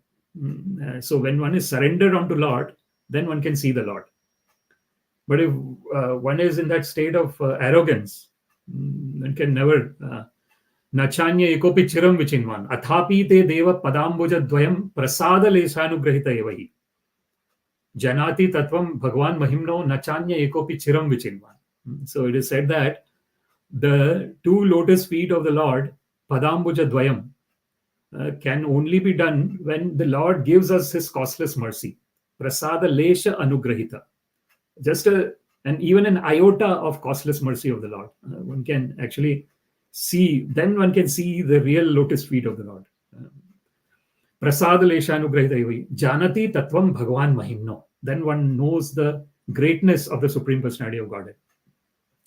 So when one is surrendered unto Lord, then one can see the Lord. But if one is in that state of arrogance, one can never. Nachanya ekopi chiram vichinvan. Athapi te deva padambuja dvayam prasada leshanugrahita evahi. Janati tatvam bhagwan mahimno nachanya ekopi chiram vichinvan. So it is said that the two lotus feet of the Lord, padambuja dvayam, can only be done when the Lord gives us his costless mercy. Prasada lesha anugrahita. Just and even an iota of costless mercy of the Lord. One can actually see, then one can see the real lotus feet of the Lord. Prasada lesha anugrahita evahi. Janati tatvam bhagwan mahimno. Then one knows the greatness of the Supreme Personality of Godhead.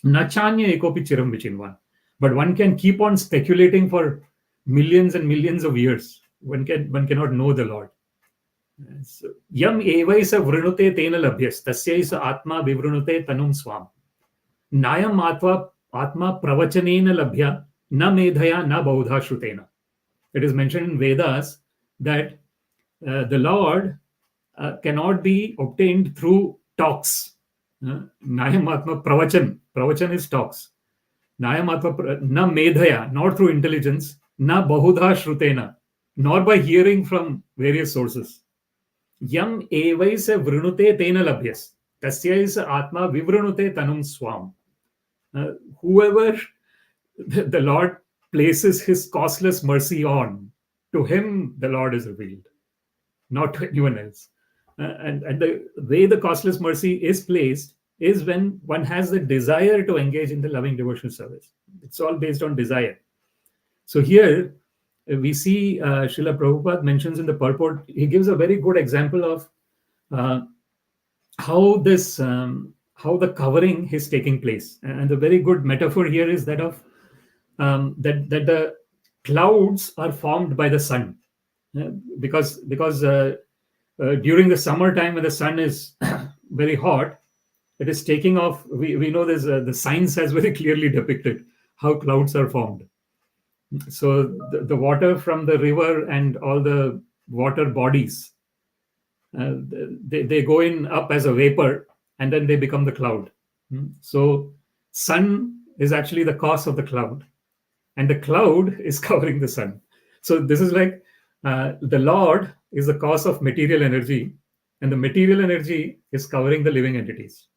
Nachanya ekopi chiram vichinvan. But one can keep on speculating for millions and millions of years. One cannot know the Lord. So, yam evaisa vrunute tena labhyas tasyaisa atma vivrunute tanum swam. Nayam atma pravachanena labhya na medhaya na baudha shrutena. It is mentioned in Vedas that the Lord cannot be obtained through talks. Nayam atma pravachan. Pravachan is talks. Nayam atma na medhaya, not through intelligence, na bahudha shrutena, nor by hearing from various sources. Yam evaisa vrunute tena labhyas. Tasyaisa atma vivrunute tanum swam. Whoever the Lord places his costless mercy on, to him the Lord is revealed, not to anyone else. And the way the costless mercy is placed is when one has the desire to engage in the loving devotional service. It's all based on desire. So here we see Srila Prabhupada mentions in the purport, he gives a very good example of how the covering is taking place. And the very good metaphor here is that of that the clouds are formed by the sun. Because during the summertime when the sun is very hot, it is taking off. We know this. The science has very clearly depicted how clouds are formed. So the water from the river and all the water bodies, they go in up as a vapor and then they become the cloud. So sun is actually the cause of the cloud, and the cloud is covering the sun. So this is like the Lord is the cause of material energy, and the material energy is covering the living entities.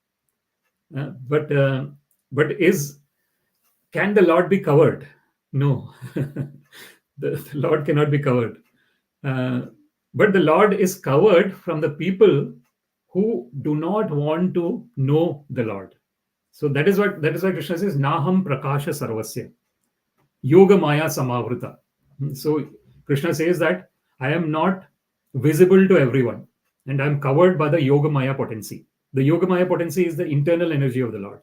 But can the Lord be covered? No, the Lord cannot be covered. But the Lord is covered from the people who do not want to know the Lord. So that is why Krishna says, Naham prakasha sarvasya, yoga maya samavrita. So Krishna says that I am not visible to everyone, and I am covered by the yoga maya potency. The yoga maya potency is the internal energy of the Lord.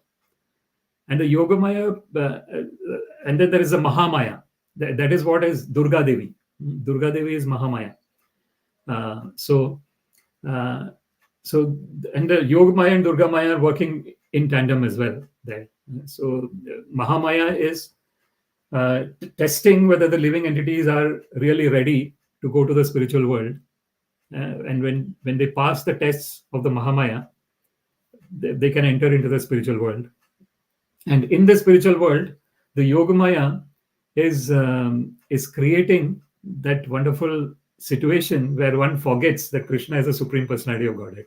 And the yoga maya, and then there is a mahamaya. That is what is Durga Devi. Durga Devi is mahamaya. So and the yoga maya and Durga maya are working in tandem as well there. So mahamaya is testing whether the living entities are really ready to go to the spiritual world. And when they pass the tests of the mahamaya, they can enter into the spiritual world. And in the spiritual world, the Yogamaya is creating that wonderful situation where one forgets that Krishna is the Supreme Personality of Godhead.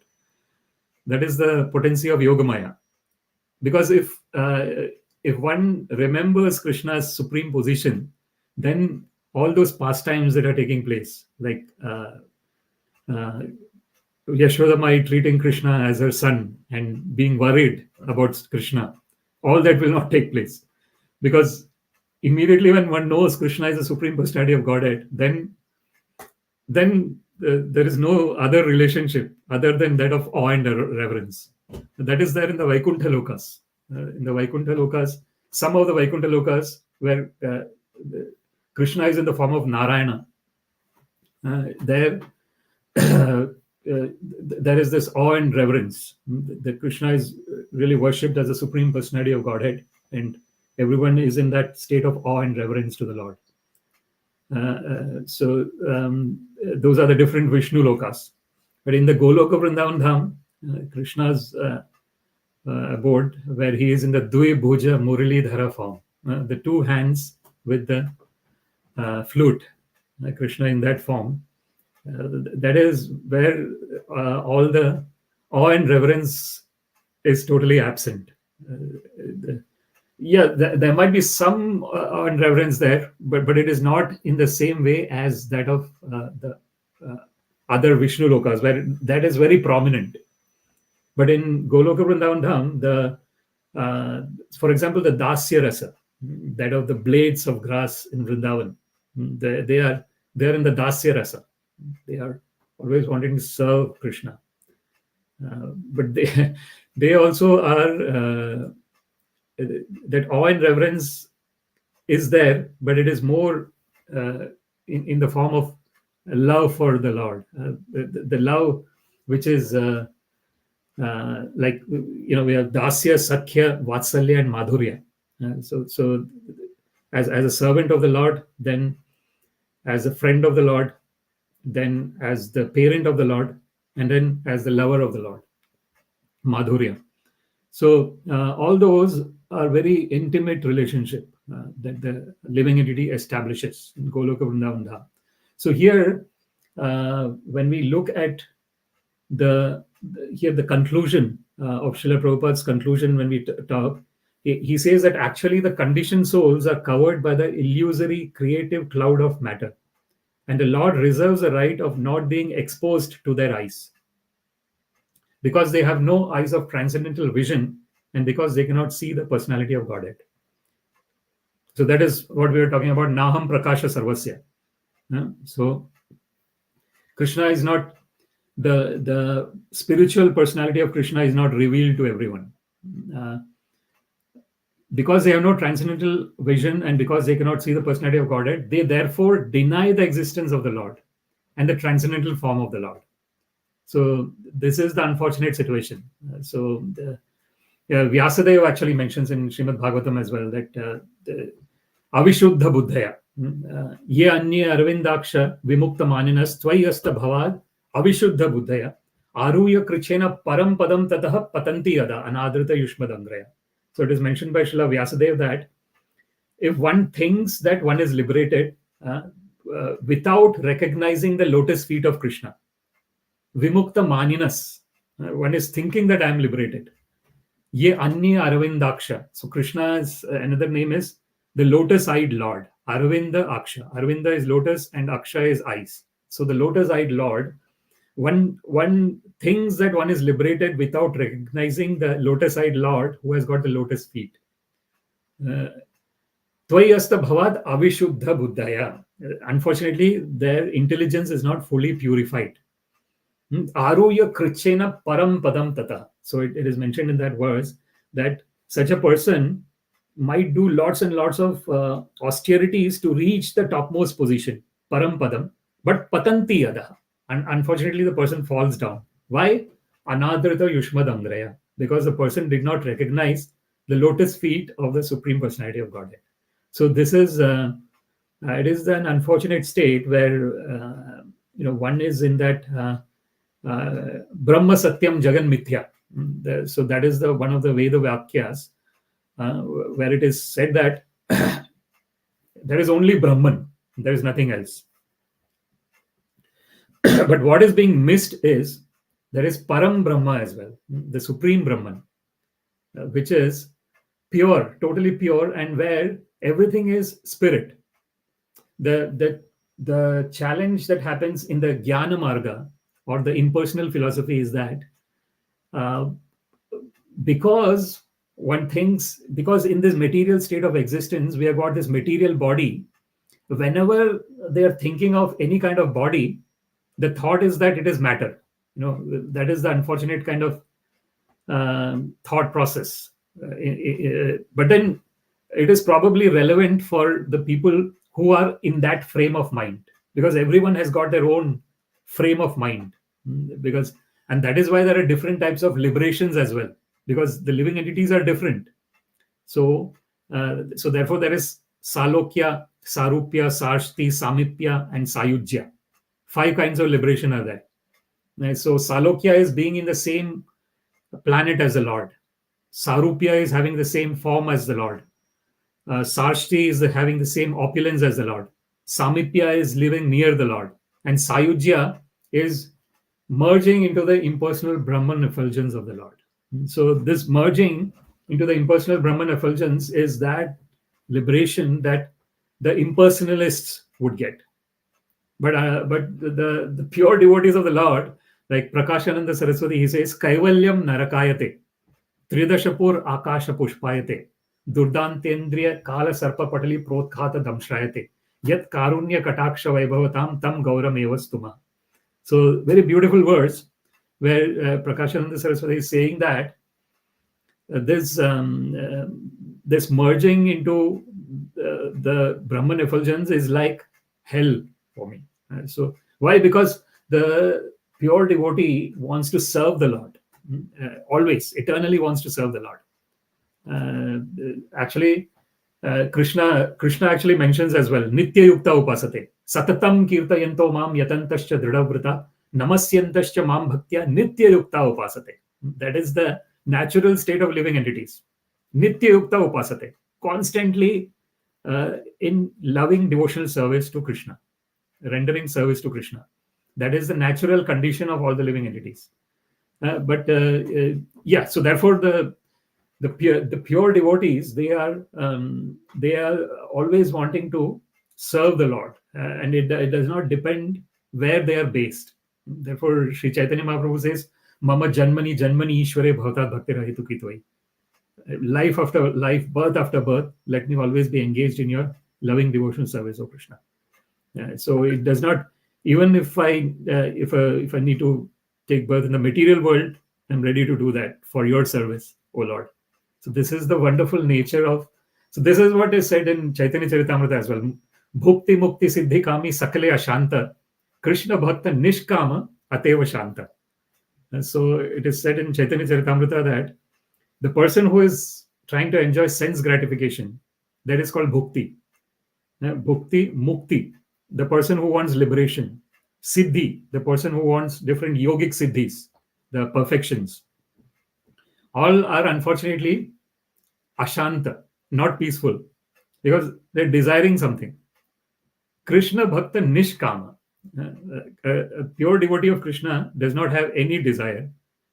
That is the potency of Yogamaya. Because if one remembers Krishna's supreme position, then all those pastimes that are taking place, like Yashodamai treating Krishna as her son and being worried about Krishna, all that will not take place. Because immediately when one knows Krishna is the Supreme Personality of Godhead, then there is no other relationship other than that of awe and reverence. That is there in the Vaikuntha Lokas. In the Vaikuntha Lokas, some of the Vaikuntha Lokas where Krishna is in the form of Narayana, there is this awe and reverence. That Krishna is really worshipped as the Supreme Personality of Godhead, and everyone is in that state of awe and reverence to the Lord. So those are the different Vishnu Lokas. But in the Goloka Vrindavan Dham, Krishna's abode, where he is in the Dve Bhuja Muralidhara form, the two hands with the flute, Krishna in that form, that is where all the awe and reverence is totally absent. There might be some awe and reverence there, but it is not in the same way as that of the other Vishnu Lokas, where that is very prominent. But in Goloka Vrindavan Dham, for example, the Dasya Rasa, that of the blades of grass in Vrindavan, they are in the Dasya Rasa. They are always wanting to serve Krishna. But they also are, that awe and reverence is there, but it is more in the form of love for the Lord. The love which is like, we have Dasya, Sakhya, Vatsalya, and Madhurya. So as a servant of the Lord, then as a friend of the Lord, then as the parent of the Lord, and then as the lover of the Lord, Madhurya. So all those are very intimate relationship that the living entity establishes in Goloka Vrindavan Dham. So here, when we look at the conclusion of Srila Prabhupada's conclusion, when we talk, he says that actually the conditioned souls are covered by the illusory creative cloud of matter, and the Lord reserves the right of not being exposed to their eyes, because they have no eyes of transcendental vision, and because they cannot see the personality of Godhead. So that is what we are talking about, Naham Prakasha Sarvasya. So Krishna is not, the spiritual personality of Krishna is not revealed to everyone. Because they have no transcendental vision and because they cannot see the personality of Godhead, they therefore deny the existence of the Lord and the transcendental form of the Lord. So this is the unfortunate situation. So Vyasadeva actually mentions in Śrīmad-Bhāgavatam as well that avishuddha buddhaya ye anye arvindaksha vimukta maninas tvai aṣṭabhir avishuddha buddhaya aruya krichena param padam tatah patanti yada anadrata yushmadangraya. So it is mentioned by Srila Vyasadeva that if one thinks that one is liberated without recognizing the lotus feet of Krishna, vimukta maninas, one is thinking that I am liberated. Ye anya arvindaksha. So Krishna's another name is the lotus-eyed Lord. Arvinda Aksha. Arvinda is lotus and Aksha is eyes. So the lotus-eyed Lord, one thinks that one is liberated without recognizing the lotus-eyed Lord who has got the lotus feet. Tvai aṣṭabhir avishuddha buddhaya. Unfortunately, their intelligence is not fully purified. Aruya krichena param padam tata. So it is mentioned in that verse that such a person might do lots and lots of austerities to reach the topmost position, param padam, but patanti yada. And unfortunately, the person falls down. Why? Anadrata yushmadangraya. Because the person did not recognize the lotus feet of the Supreme Personality of Godhead. So this is, it is an unfortunate state where, one is in that Brahma Satyam Jagan Mithya. So that is the one of the Veda Vakyas where it is said that there is only Brahman, there is nothing else. But what is being missed is there is Param Brahma as well, the Supreme Brahman, which is pure, totally pure, and where everything is spirit. the challenge that happens in the Jnana Marga or the impersonal philosophy is that because in this material state of existence, we have got this material body. Whenever they are thinking of any kind of body, the thought is that it is matter. That is the unfortunate kind of thought process. But then it is probably relevant for the people who are in that frame of mind, because everyone has got their own frame of mind. And that is why there are different types of liberations as well, because the living entities are different. So therefore there is Salokya, Sarupya, Sarshti, Samipya, and Sayujya. 5 kinds of liberation are there. So Salokya is being in the same planet as the Lord. Sarupya is having the same form as the Lord. Sarshti is having the same opulence as the Lord. Samipya is living near the Lord. And Sayujya is merging into the impersonal Brahman effulgence of the Lord. So this merging into the impersonal Brahman effulgence is that liberation that the impersonalists would get. But the pure devotees of the Lord, like Prakashananda Saraswati, he says, Kaivalyam narakayate, Tridashapur akasha pushpayate, Durdantendriya kala sarpa patali prothata damshrayate, Yat karunya kataksha vaibhavatam tam gauram evastuma. So very beautiful words where Prakashananda Saraswati is saying that this merging into the Brahman effulgence is like hell for me. So why? Because the pure devotee wants to serve the Lord, always, eternally wants to serve the Lord. Krishna actually mentions as well, Nitya Yukta Upasate, Satatam Kirtayanto Mam Yatantascha Dridhavrita, Namasyantascha Mam Bhaktya Nitya Yukta Upasate. That is the natural state of living entities. Nitya Yukta Upasate, constantly in loving devotional service to Krishna, rendering service to Krishna. That is the natural condition of all the living entities. So therefore the pure devotees, they are always wanting to serve the Lord, and it does not depend where they are based. Therefore, Sri Chaitanya Mahaprabhu says, "Mama janmani janmani ishware bhavata bhakti rahitu kitoi." Life after life, birth after birth, let me always be engaged in your loving devotional service, O Krishna. So it does not, even if I need to take birth in the material world, I'm ready to do that for your service, O Lord. So this is the wonderful nature of. So this is what is said in Chaitanya Charitamrita as well. Bhukti mukti siddhi kami sakale ashanta, Krishna bhakta nishkama ateva shanta. And so it is said in Chaitanya Charitamrita that the person who is trying to enjoy sense gratification, that is called bhukti. Bhukti, mukti, the person who wants liberation. Siddhi, the person who wants different yogic siddhis, the perfections. All are unfortunately ashanta, not peaceful, because they're desiring something. Krishna bhakta nishkama, a pure devotee of Krishna does not have any desire,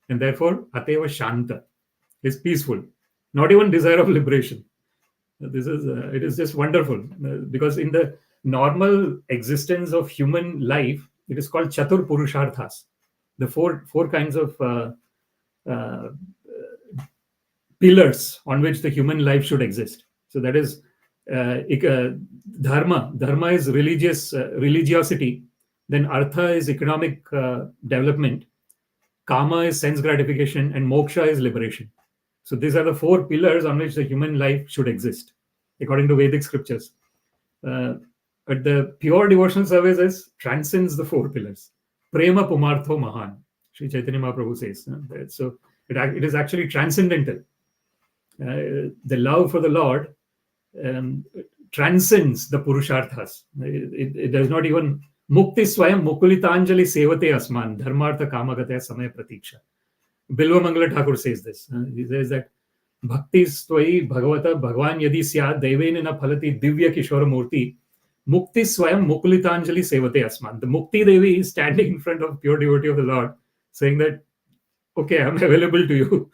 and therefore ateva shanta is peaceful, not even desire of liberation. This is it is just wonderful, because in the normal existence of human life, it is called chatur purusharthas, the four kinds of pillars on which the human life should exist. So that is dharma. Dharma is religiosity. Then artha is economic development. Kama is sense gratification, and moksha is liberation. So these are the 4 pillars on which the human life should exist, according to Vedic scriptures. But the pure devotional service transcends the 4 pillars. Prema pumartho mahan, Sri Chaitanya Mahaprabhu says. So it is actually transcendental. The love for the Lord transcends the purusharthas. It does not even. Mukti swayam mukulitanjali sevate asman dharmartha kamagataya samaya pratiksha. Bilva Mangala Thakur says this. He says that bhakti stvai bhagavata bhagwan yadi syad devena na phalati divya kishora murti mukti swayam mukulitanjali sevate asman. The Mukti Devi is standing in front of pure devotee of the Lord, saying that, okay, I'm available to you.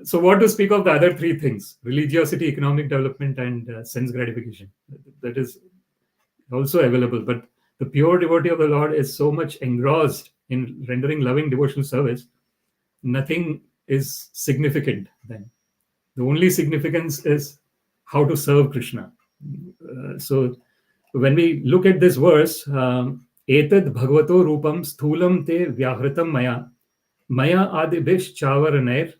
So what to speak of the other 3 things? Religiosity, economic development, and sense gratification. That is, also available. But the pure devotee of the Lord is so much engrossed in rendering loving devotional service, nothing is significant then. The only significance is how to serve Krishna. So when we look at this verse, etad bhagavato rūpaṁ sthūlaṁ te vyāhṛtaṁ mahy-ādibhiś cāvaraṇair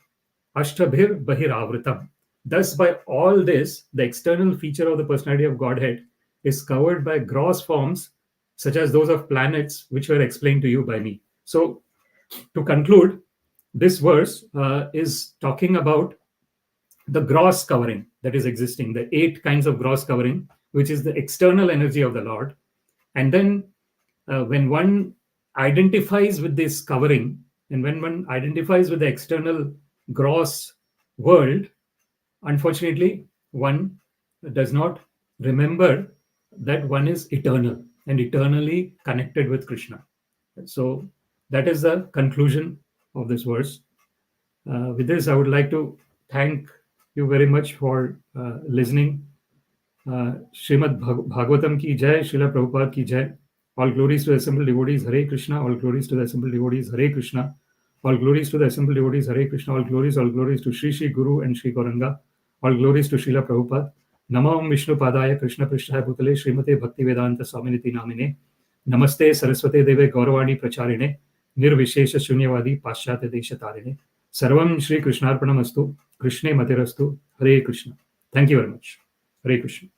aṣṭabhir bahir āvṛtam. Thus, by all this, the external feature of the personality of Godhead is covered by gross forms such as those of planets, which were explained to you by me. So, to conclude, this verse is talking about the gross covering that is existing, the 8 kinds of gross covering, which is the external energy of the Lord. And then when one identifies with this covering, and when one identifies with the external gross world, unfortunately, one does not remember that one is eternal and eternally connected with Krishna. So that is the conclusion of this verse. With this, I would like to thank you very much for listening. Śrīmad-Bhāgavatam ki jai, Srila Prabhupada ki jai. All glories to the assembled devotees, Hare Krishna. All glories to the assembled devotees, Hare Krishna. All glories to the assembled devotees, Hare Krishna. All glories to Shri Guru and Shri Gauranga. All glories to Srila Prabhupada. Namam Vishnu Padaya Krishna Prishtaya Bhutale Srimate Bhakti Vedanta Swaminiti Namine. Namaste Saraswate Deve Gauravani Pracharine. Nirvishesha Shunyavadi Paschatya Desha Tarine. Sarvam Shri Krishnarpanamastu. Krishne Matirastu. Hare Krishna. Thank you very much. Hare Krishna.